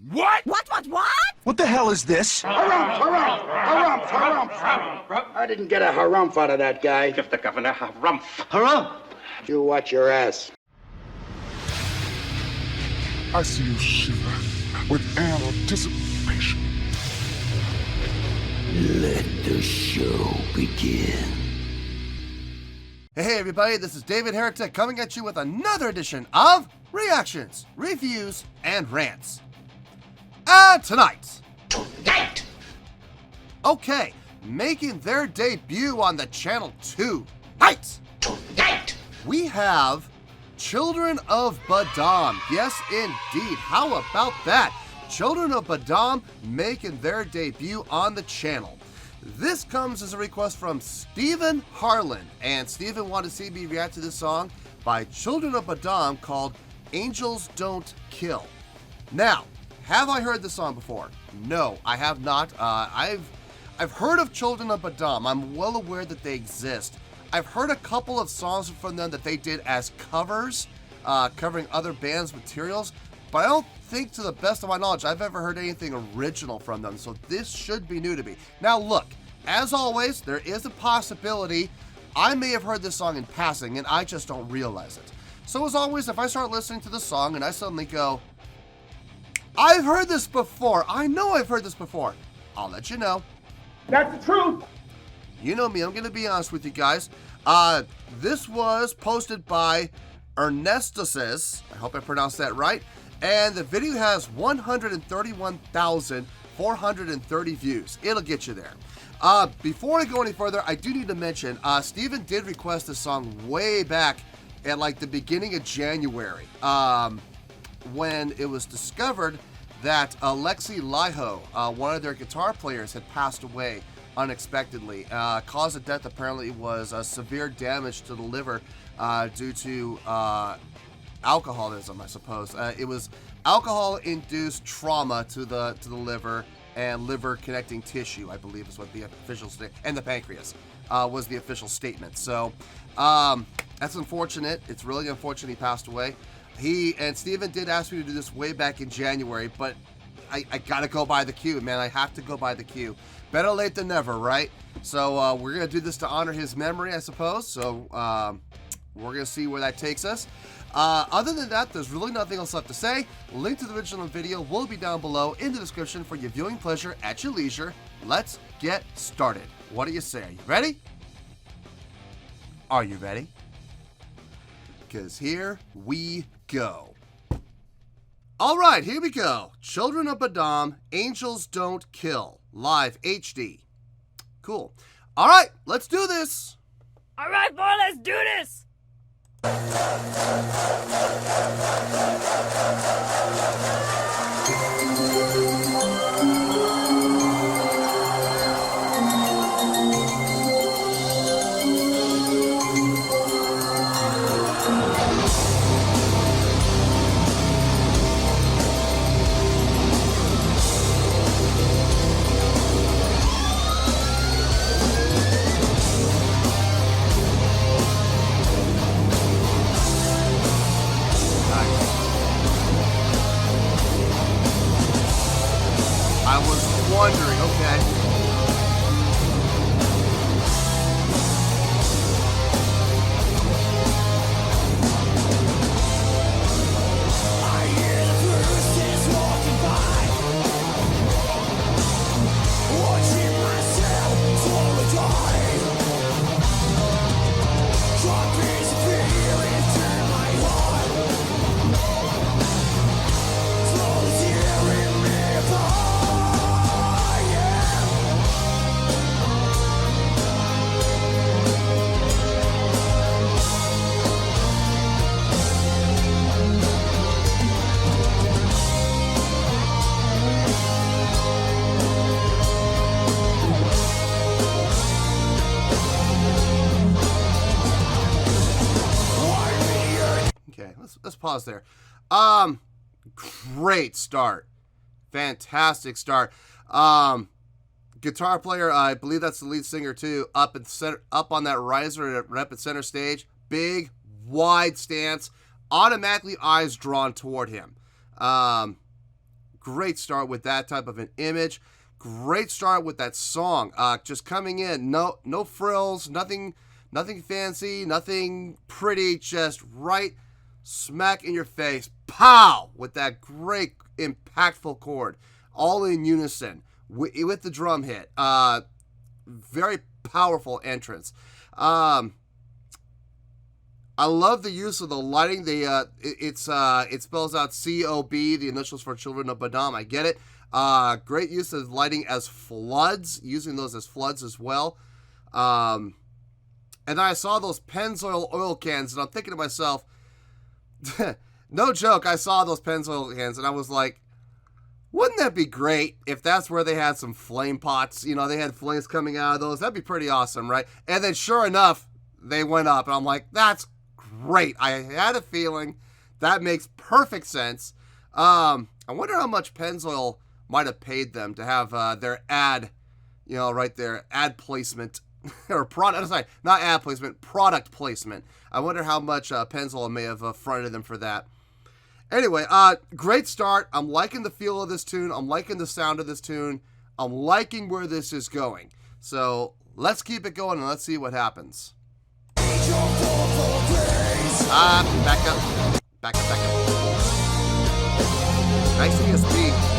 What? What? What the hell is this? Harumph. I didn't get a harumph out of that guy. Give the governor harumph. Harumph! You watch your ass. I see you shiver with anticipation. Let the show begin. Hey everybody, this is David Heretic coming at you with another edition of Reactions, Reviews, and Rants. And tonight, okay, making their debut on the channel tonight, we have Children of Bodom. Yes, indeed. How about that? Children of Bodom making their debut on the channel. This comes as a request from Stephen Harlan, and Stephen wanted to see me react to this song by Children of Bodom called Angels Don't Kill. Now, have I heard this song before? No, I have not. I've heard of Children of Bodom. I'm well aware that they exist. I've heard a couple of songs from them that they did as covers, covering other bands' materials, but I don't think, to the best of my knowledge, I've ever heard anything original from them, so this should be new to me. Now look, as always, there is a possibility I may have heard this song in passing and I just don't realize it. So as always, if I start listening to the song and I suddenly go, I've heard this before, I know I've heard this before, I'll let you know. That's the truth. You know me, I'm going to be honest with you guys. This was posted by Ernestosis, I hope I pronounced that right, and the video has 131,430 views. It'll get you there. Before I go any further, I do need to mention, Steven did request this song way back at like the beginning of January, when it was discovered that Alexi Laiho, one of their guitar players, had passed away unexpectedly. Cause of death apparently was severe damage to the liver due to alcoholism, I suppose. It was alcohol-induced trauma to the liver and liver connecting tissue, I believe is what the official statement, and the pancreas was the official statement. So that's unfortunate. It's really unfortunate he passed away. He and Steven did ask me to do this way back in January, but I gotta go by the queue, man. I have to go by the queue. Better late than never, right? So we're gonna do this to honor his memory, I suppose. So we're gonna see where that takes us. Other than that, there's really nothing else left to say. Link to the original video will be down below in the description for your viewing pleasure at your leisure. Let's get started. What do you say? Are you ready? Are you ready? Because here we go. All right, here we go. Children of Bodom, Angels Don't Kill, live HD. Cool. All right, let's do this. All right, boy, let's do this. I was wondering, okay. Let's pause there. Great start. Fantastic start. Guitar player, I believe that's the lead singer too, up on that riser at center stage. Big, wide stance. Automatically eyes drawn toward him. great start with that type of an image. Great start with that song. Just coming in, no frills, nothing fancy, nothing pretty, just right smack in your face. Pow! With that great, impactful chord. All in unison with the drum hit. Very powerful entrance. I love the use of the lighting. It spells out C-O-B, the initials for Children of Bodom. I get it. Great use of lighting as floods, using those as floods as well. And then I saw those Pennzoil oil cans, and I'm thinking to myself, no joke, I saw those Pennzoil cans, and I was like, wouldn't that be great if that's where they had some flame pots? You know, they had flames coming out of those. That'd be pretty awesome, right? And then sure enough, they went up, and I'm like, that's great. I had a feeling that makes perfect sense. I wonder how much Pennzoil might have paid them to have their ad, you know, right there, ad placement, or product, sorry, not ad placement, product placement. I wonder how much Pennzoil may have fronted them for that. Anyway, great start. I'm liking the feel of this tune. I'm liking the sound of this tune. I'm liking where this is going. So let's keep it going and let's see what happens. Back up. Nice ESP.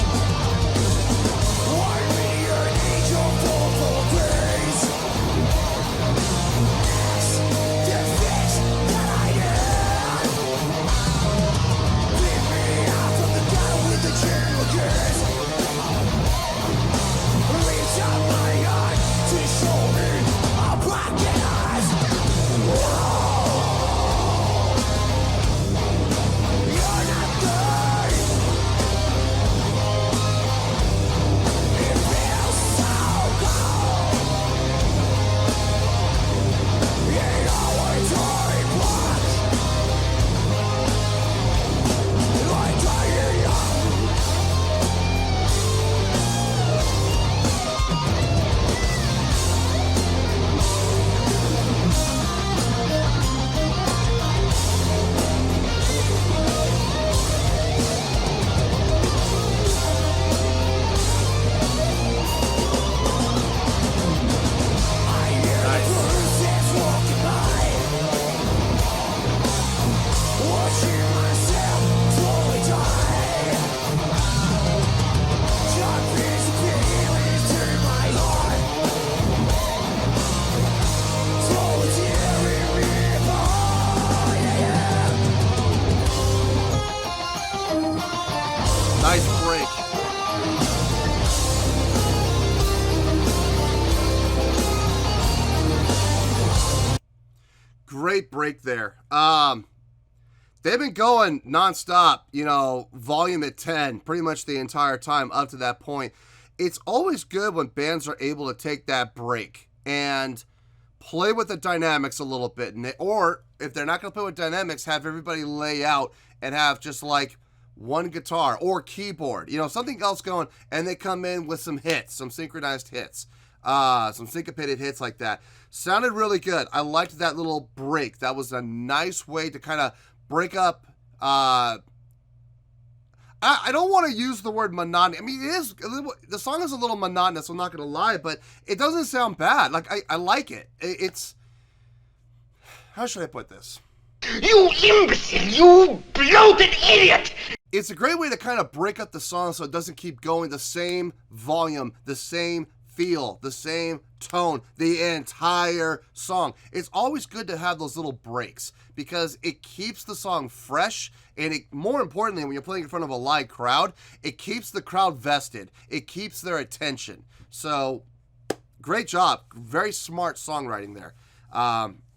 Nice break. Great break there. They've been going nonstop, you know, volume at 10 pretty much the entire time up to that point. It's always good when bands are able to take that break and play with the dynamics a little bit. Or if they're not going to play with dynamics, have everybody lay out and have just like one guitar or keyboard, you know, something else going, and they come in with some hits, some synchronized hits, some syncopated hits like that. Sounded really good. I liked that little break. That was a nice way to kind of break up. I don't want to use the word monotonous. I mean, it is the song is a little monotonous, I'm not going to lie, but it doesn't sound bad. Like, I like it. It's, how should I put this? You imbecile! You bloated idiot! It's a great way to kind of break up the song so it doesn't keep going the same volume, the same feel, the same tone, the entire song. It's always good to have those little breaks because it keeps the song fresh, and it, more importantly, when you're playing in front of a live crowd, it keeps the crowd vested. It keeps their attention. So, great job. Very smart songwriting there.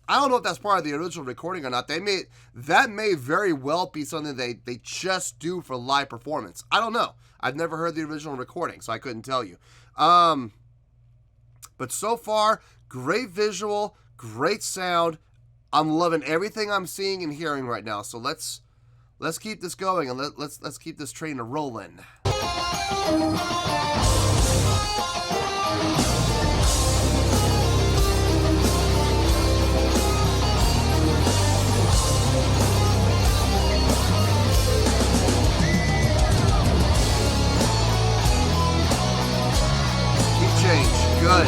I don't know if that's part of the original recording or not. That may very well be something they just do for live performance. I don't know. I've never heard the original recording, so I couldn't tell you. But so far, great visual, great sound. I'm loving everything I'm seeing and hearing right now. So let's keep this going and let's keep this train rolling. good.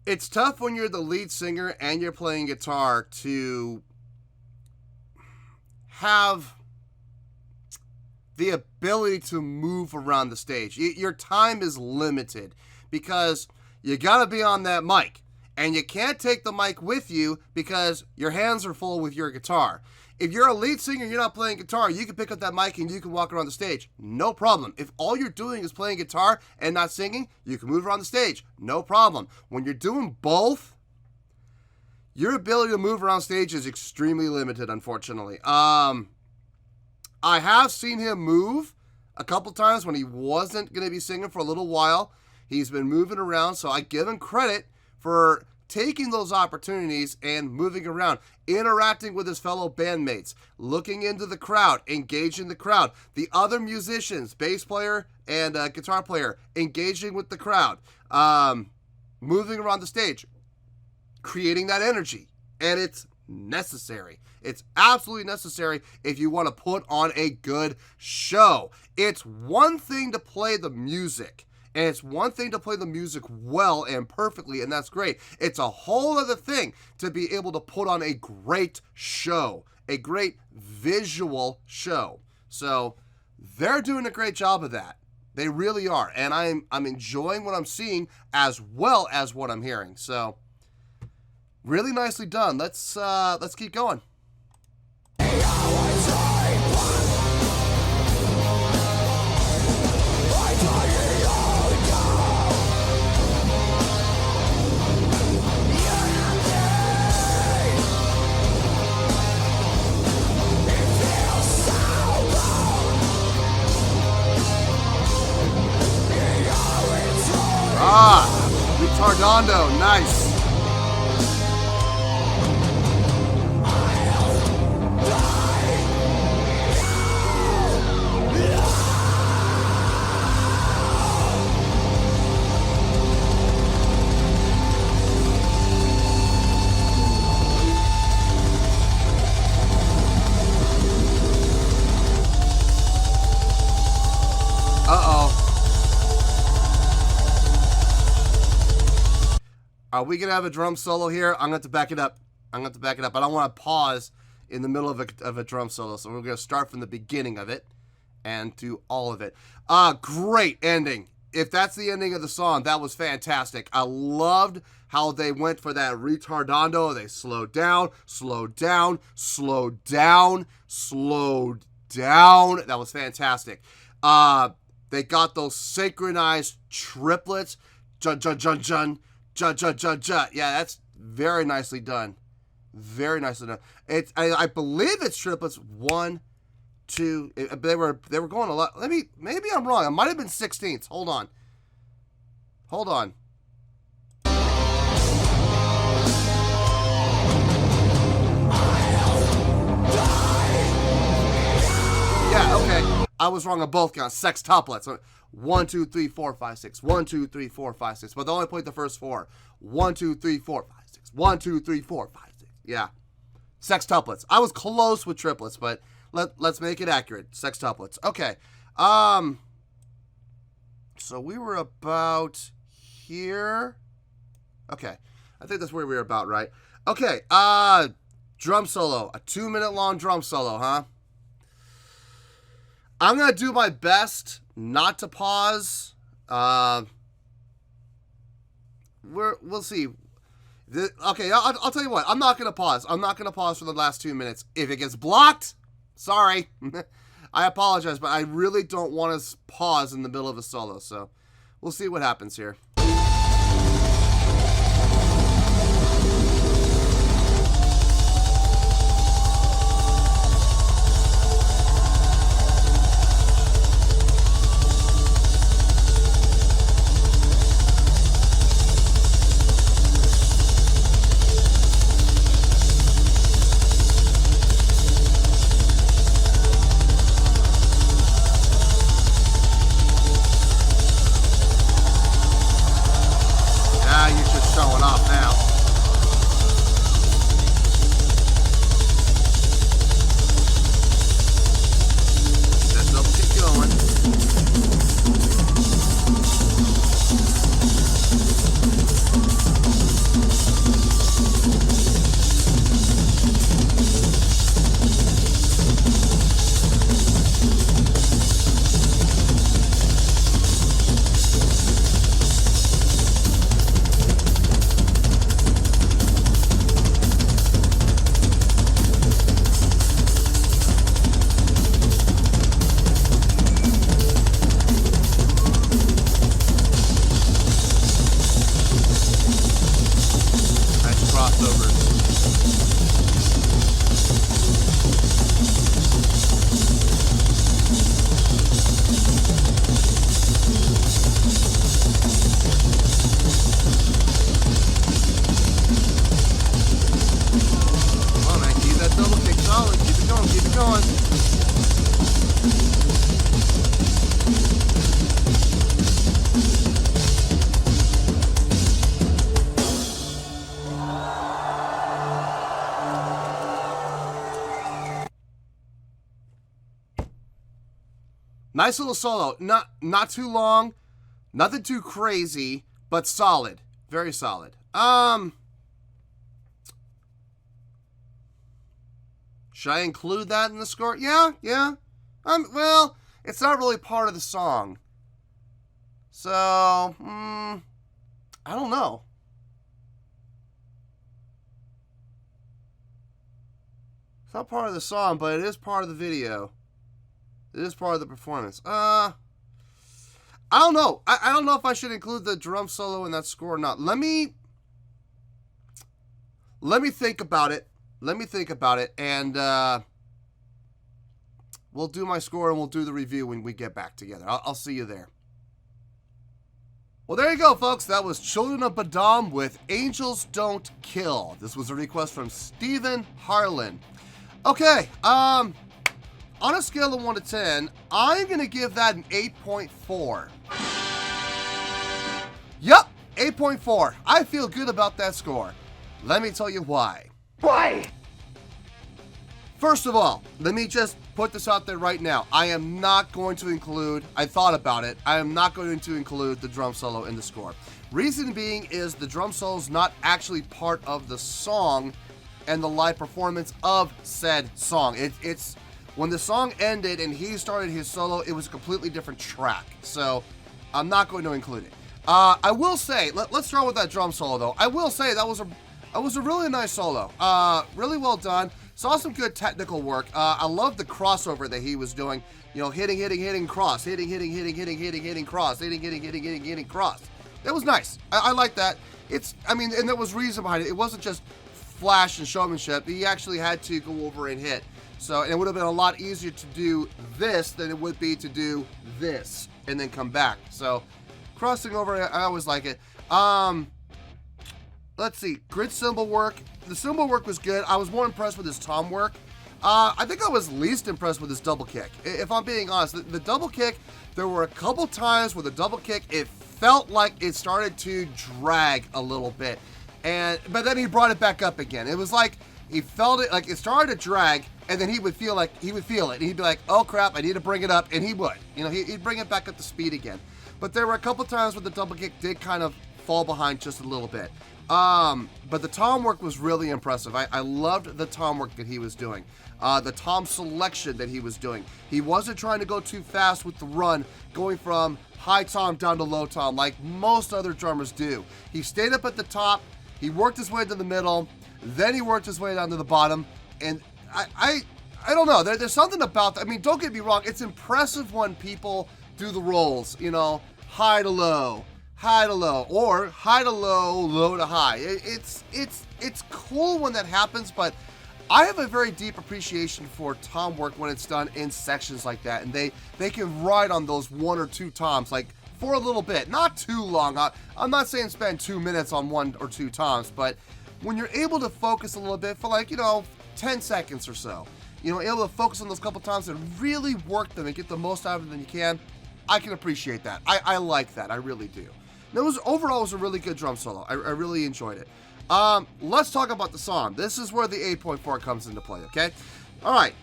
It's tough when you're the lead singer and you're playing guitar to have the ability to move around the stage. Your time is limited because you gotta be on that mic, and you can't take the mic with you because your hands are full with your guitar. If you're a lead singer and you're not playing guitar, you can pick up that mic and you can walk around the stage. No problem. If all you're doing is playing guitar and not singing, you can move around the stage. No problem. When you're doing both, your ability to move around stage is extremely limited, unfortunately. I have seen him move a couple times when he wasn't going to be singing for a little while. He's been moving around, so I give him credit for taking those opportunities and moving around, interacting with his fellow bandmates, looking into the crowd, engaging the crowd, the other musicians, bass player and guitar player, engaging with the crowd, moving around the stage, creating that energy. And it's necessary. It's absolutely necessary if you want to put on a good show. It's one thing to play the music, and it's one thing to play the music well and perfectly, and that's great. It's a whole other thing to be able to put on a great show, a great visual show. So they're doing a great job of that. They really are, and I'm enjoying what I'm seeing as well as what I'm hearing. So really nicely done. Let's keep going. Retardando, nice. Are we going to have a drum solo here? I'm going to have to back it up. I don't want to pause in the middle of a drum solo. So we're going to start from the beginning of it and do all of it. Great ending. If that's the ending of the song, that was fantastic. I loved how they went for that retardando. They slowed down, slowed down, slowed down, slowed down. That was fantastic. They got those synchronized triplets. Jun, jun, jun, jun. Ja. Yeah, that's very nicely done. Very nicely done. I believe it's triplets. 1, 2. They were going a lot. Maybe I'm wrong. It might have been 16ths. Hold on. Yeah, okay. I was wrong on both counts. Sextuplets. 1, 2, 3, 4, 5, 6. 1, 2, 3, 4, 5, 6. But they only played the first 4. 1, 2, 3, 4, 5, 6. 1, 2, 3, 4, 5, 6. Yeah. Sextuplets. I was close with triplets, but let's make it accurate. Sextuplets. Okay. So we were about here. Okay. I think that's where we were about, right? Okay. Drum solo. A 2-minute long drum solo, huh? I'm going to do my best not to pause. We'll see. Okay, I'll tell you what. I'm not going to pause. I'm not going to pause for the last 2 minutes. If it gets blocked, sorry. I apologize, but I really don't want to pause in the middle of a solo. So we'll see what happens here. Nice little solo. Not too long. Nothing too crazy, but solid. Very solid. Should I include that in the score? Yeah. Well, it's not really part of the song. So, I don't know. It's not part of the song, but it is part of the video. It is part of the performance. I don't know. I don't know if I should include the drum solo in that score or not. Let me think about it. And we'll do my score and we'll do the review when we get back together. I'll see you there. Well, there you go, folks. That was Children of Bodom with Angels Don't Kill. This was a request from Stephen Harlan. Okay, on a scale of 1 to 10, I'm going to give that an 8.4. Yup, 8.4. I feel good about that score. Let me tell you why. Why? First of all, let me just put this out there right now. I am not going to include, I thought about it, I am not going to include the drum solo in the score. Reason being is the drum solo is not actually part of the song and the live performance of said song. It's when the song ended and he started his solo, it was a completely different track. So I'm not going to include it. I will say, let's start with that drum solo though. I will say that was a really nice solo. Really well done. Saw some good technical work. I love the crossover that he was doing. You know, hitting, cross, hitting, cross, hitting, cross. That was nice. I like that. And there was reason behind it. It wasn't just flash and showmanship. He actually had to go over and hit. So it would have been a lot easier to do this than it would be to do this and then come back. So crossing over, I always like it. Let's see, grid cymbal work. The cymbal work was good. I was more impressed with his tom work. I think I was least impressed with his double kick. If I'm being honest, the double kick, there were a couple times where the double kick, it felt like it started to drag a little bit. But then he brought it back up again. It was like he felt it, like it started to drag, and then he would feel it, and he'd be like, oh crap, I need to bring it up, and he would. You know, he'd bring it back up to speed again. But there were a couple times where the double kick did kind of fall behind just a little bit. But the tom work was really impressive. I loved the tom work that he was doing. The tom selection that he was doing. He wasn't trying to go too fast with the run, going from high tom down to low tom like most other drummers do. He stayed up at the top, he worked his way to the middle, then he worked his way down to the bottom, and I don't know, there's something about that. I mean, don't get me wrong, it's impressive when people do the rolls, you know, high to low, or high to low, low to high. It's cool when that happens, but I have a very deep appreciation for tom work when it's done in sections like that, and they can ride on those 1 or 2 toms like for a little bit, not too long. I'm not saying spend 2 minutes on 1 or 2 toms, but when you're able to focus a little bit for, like, you know, 10 seconds or so, you know, able to focus on those couple toms and really work them and get the most out of them you can, I can appreciate that. I like that. I really do. And overall, it was a really good drum solo. I really enjoyed it. Let's talk about the song. This is where the 8.4 comes into play, okay? All right.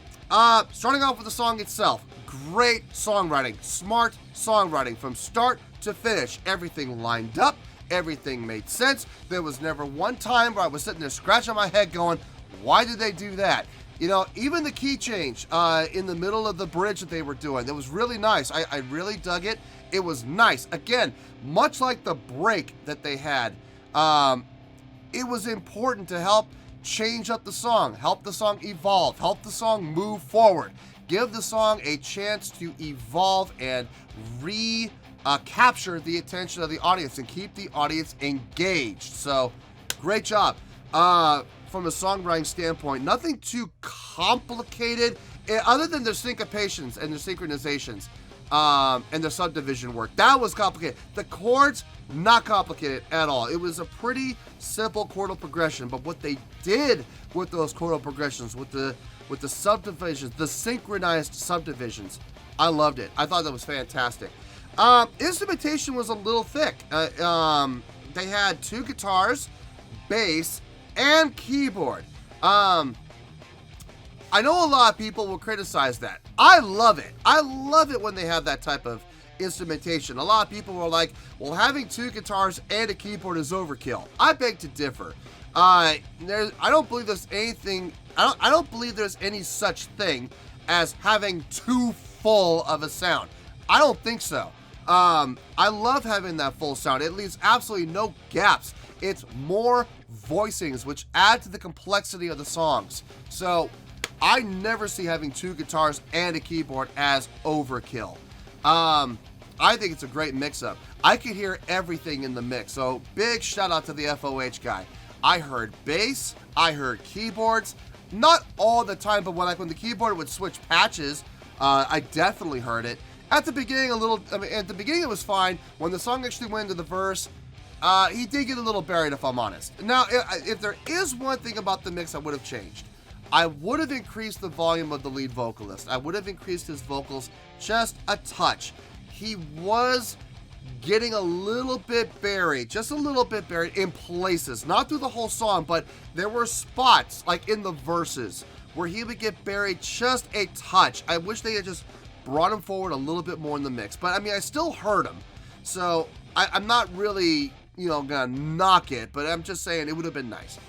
Starting off with the song itself. Great songwriting. Smart songwriting from start to finish. Everything lined up. Everything made sense. There was never one time where I was sitting there scratching my head going, why did they do that? You know, even the key change in the middle of the bridge that they were doing, that was really nice. I really dug it. It was nice. Again, much like the break that they had, it was important to help change up the song, help the song evolve, help the song move forward, give the song a chance to evolve and capture the attention of the audience and keep the audience engaged. So, great job. From a songwriting standpoint, nothing too complicated other than their syncopations and their synchronizations and their subdivision work. That was complicated. The chords, not complicated at all. It was a pretty simple chordal progression, but what they did with those chordal progressions, with the subdivisions, the synchronized subdivisions, I loved it. I thought that was fantastic. Instrumentation was a little thick. They had 2 guitars, bass, and keyboard. I know a lot of people will criticize that. I love it. I love it when they have that type of instrumentation. A lot of people were like, well, having 2 guitars and a keyboard is overkill. I beg to differ. I don't believe there's anything, I don't believe there's any such thing as having too full of a sound. I don't think so. I love having that full sound. It leaves absolutely no gaps. It's more voicings, which add to the complexity of the songs. So I never see having 2 guitars and a keyboard as overkill. I think it's a great mix-up. I could hear everything in the mix, so big shout out to the FOH guy. I heard bass, I heard keyboards, not all the time, but when the keyboard would switch patches, I definitely heard it. At the beginning, at the beginning it was fine. When the song actually went into the verse, he did get a little buried, if I'm honest. Now, if there is one thing about the mix I would have changed, I would have increased the volume of the lead vocalist. I would have increased his vocals just a touch. He was getting a little bit buried, just a little bit buried in places. Not through the whole song, but there were spots, like in the verses, where he would get buried just a touch. I wish they had just brought him forward a little bit more in the mix. But, I mean, I still heard him. So, I'm not really, gonna knock it, but I'm just saying it would have been nice.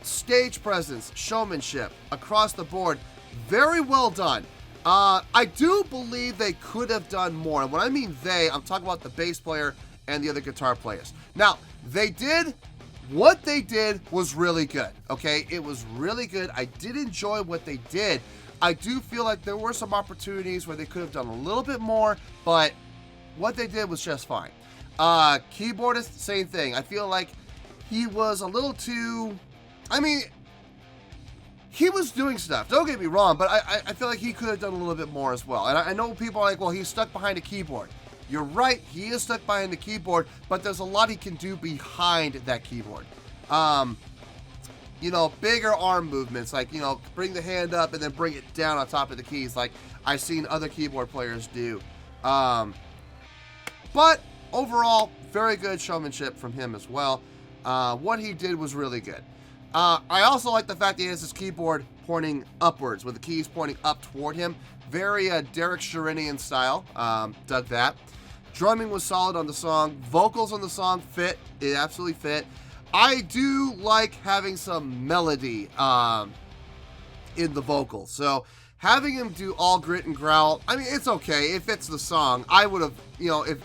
Stage presence, showmanship, across the board, very well done. I do believe they could have done more. And when I mean they, I'm talking about the bass player and the other guitar players. Now, what they did was really good, okay? It was really good. I did enjoy what they did. I do feel like there were some opportunities where they could have done a little bit more, but what they did was just fine. Keyboardist, same thing. I feel like he was a little too, he was doing stuff, don't get me wrong, but I feel like he could have done a little bit more as well. And I know people are like, well, he's stuck behind a keyboard. You're right, he is stuck behind the keyboard, but there's a lot he can do behind that keyboard. you know, bigger arm movements, like, you know, bring the hand up and then bring it down on top of the keys, like I've seen other keyboard players do. But overall, very good showmanship from him as well. What he did was really good. I also like the fact that he has his keyboard pointing upwards, with the keys pointing up toward him. Very Derek Sherinian style. Dug that. Drumming was solid on the song. Vocals on the song fit. It absolutely fit. I do like having some melody in the vocals. So having him do all grit and growl, I mean, it's okay. It fits the song. I would have, you know, if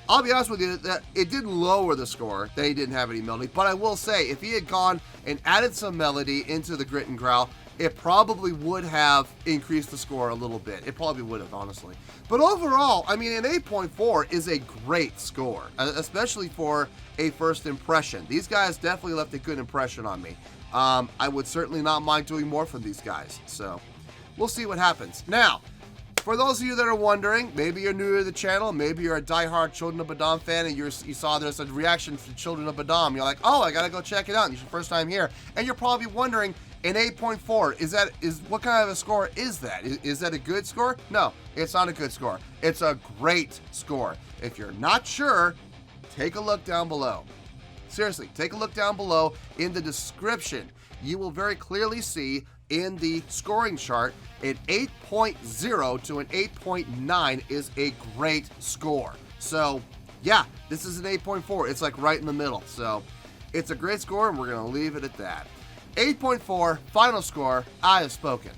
I'll be honest with you, that it didn't lower the score that he didn't have any melody. But I will say, if he had gone and added some melody into the grit and growl, it probably would have increased the score a little bit. It probably would have, honestly. But overall, I mean, an 8.4 is a great score, especially for a first impression. These guys definitely left a good impression on me. I would certainly not mind doing more from these guys. So we'll see what happens. Now, for those of you that are wondering, maybe you're new to the channel, maybe you're a diehard Children of Bodom fan and you saw there's a reaction to Children of Bodom. You're like, oh, I gotta go check it out. And it's your first time here. And you're probably wondering, an 8.4, what kind of a score is that? Is that a good score? No, it's not a good score. It's a great score. If you're not sure, take a look down below. Seriously, take a look down below in the description. You will very clearly see in the scoring chart, an 8.0 to an 8.9 is a great score. So yeah, this is an 8.4. It's like right in the middle. So it's a great score, and we're going to leave it at that. 8.4, final score, I have spoken.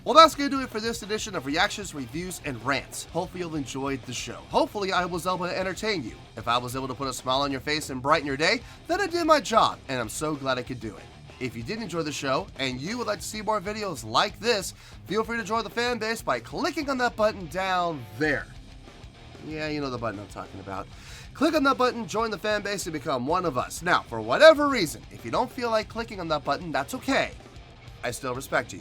Well, that's going to do it for this edition of Reactions, Reviews, and Rants. Hopefully you'll enjoy the show. Hopefully I was able to entertain you. If I was able to put a smile on your face and brighten your day, then I did my job, and I'm so glad I could do it. If you did enjoy the show, and you would like to see more videos like this, feel free to join the fan base by clicking on that button down there. Yeah, you know the button I'm talking about. Click on that button, join the fan base, and become one of us. Now, for whatever reason, if you don't feel like clicking on that button, that's okay. I still respect you.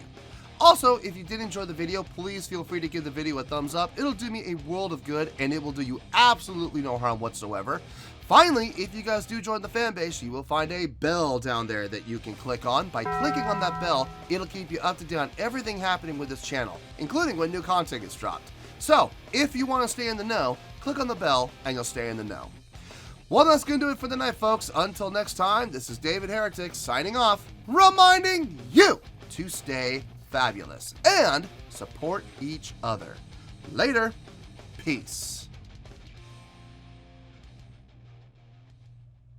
Also, if you did enjoy the video, please feel free to give the video a thumbs up. It'll do me a world of good, and it will do you absolutely no harm whatsoever. Finally, if you guys do join the fan base, you will find a bell down there that you can click on. By clicking on that bell, it'll keep you up to date on everything happening with this channel, including when new content gets dropped. So, if you want to stay in the know, click on the bell and you'll stay in the know. Well, that's going to do it for the night, folks. Until next time, this is David Heretic signing off, reminding you to stay fabulous and support each other. Later. Peace.